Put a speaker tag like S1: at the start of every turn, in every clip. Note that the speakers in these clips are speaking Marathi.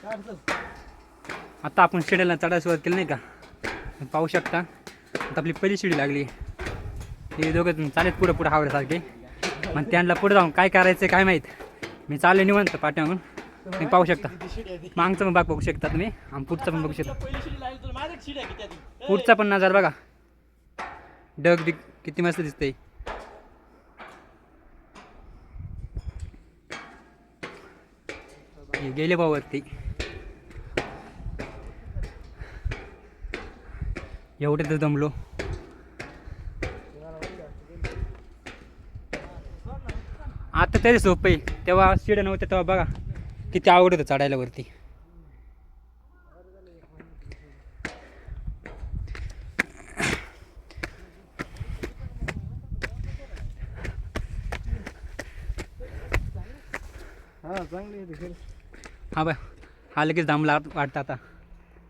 S1: आता आपण शिडीला चढायला सुरुवात केली नाही का, पाहू शकता आता आपली पहिली शिडी लागली. हे दोघं चालेत पुढं पुढं हावऱ्यासारखे. मग त्यांना पुढे जाऊन काय करायचं काय माहीत. मी चालले निवांत पाठीमागून. तुम्ही पाहू शकता मागचं पण भाग बघू शकता तुम्ही आणि पुढचा पण बघू शकता. पुढचा पण नजारा बघा, डग बी किती मस्त दिसतंय. गेले भाऊ वरती. एवढे तर दमलो. आता तरी सोपं आहे, तेव्हा शिड्या नव्हत्या तेव्हा बघा किती आवड होतं चढायला वरती. हा बा, हा लगेच दामला वाटतं. आता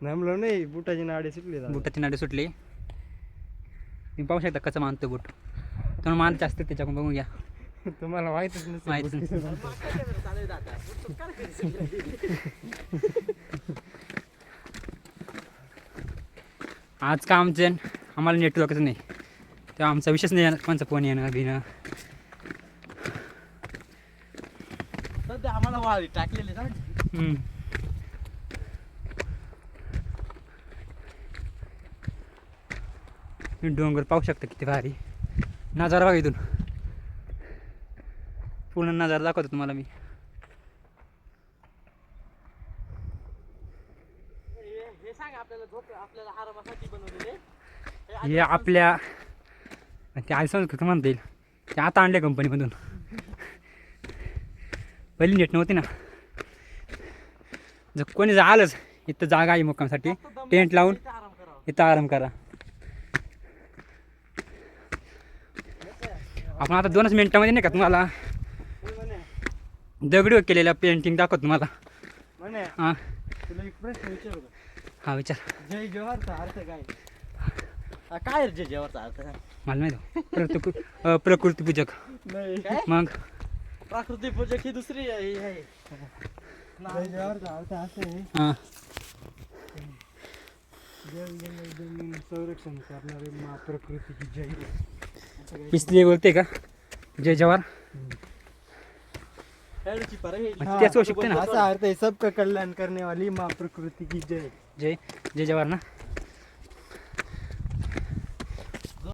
S2: नामलो नाही, बुटाची नाडी सुटली.
S1: बुटाची नाडी सुटली. तुम्ही पाहू शकता कसं मानतो बुट. तुम्हाला मानत असतं त्याच्याकडून बघून घ्या.
S2: तुम्हाला माहितच
S1: माहित आज का आम्हाला नेटवर्कच नाही, तेव्हा आमचा विषयच नाही कोणचा फोन येणं घेणं.
S2: सध्या आम्हाला वाळी टाकलेली ना.
S1: डोंगर पाहू शकता किती भारी नजारा बघा. इथून पूर्ण नजारा दाखवतो तुम्हाला मी. हे आपल्या ते आयसॉन कसं म्हणता येईल, ते आता आणले कंपनीमधून. पहिली नेट नव्हती ना. जर कोणी आलंच इथं जागा आहे मुक्कामसाठी, टेंट लावून इथं आराम करा. आपण आता 2च मिनिटामध्ये नाही का तुम्हाला दगडी केलेल्या पेंटिंग दाखवतो तुम्हाला. हां
S2: तुला एक प्रश्न विचारू का?
S1: हां विचार.
S2: जय जवाहरचा अर्थ काय? काय जय जवाहरचा अर्थ काय?
S1: मला माहिती प्रकृती पूजक.
S2: नाही
S1: मग
S2: प्राकृतिक पूजक ही दुसरी आहे. जय जवाहरचा अर्थ असा आहे,
S1: हां
S2: जल जंगल जमीन संरक्षण करणारे मा प्रकृतीची जय.
S1: इसलिए बोलते का जय जवाहर. त्याच होऊ शकते ना.
S2: असा अर्थ आहे, सबका कल्याण करने वाली माँ प्रकृति की जय.
S1: जय जय जवाहर ना.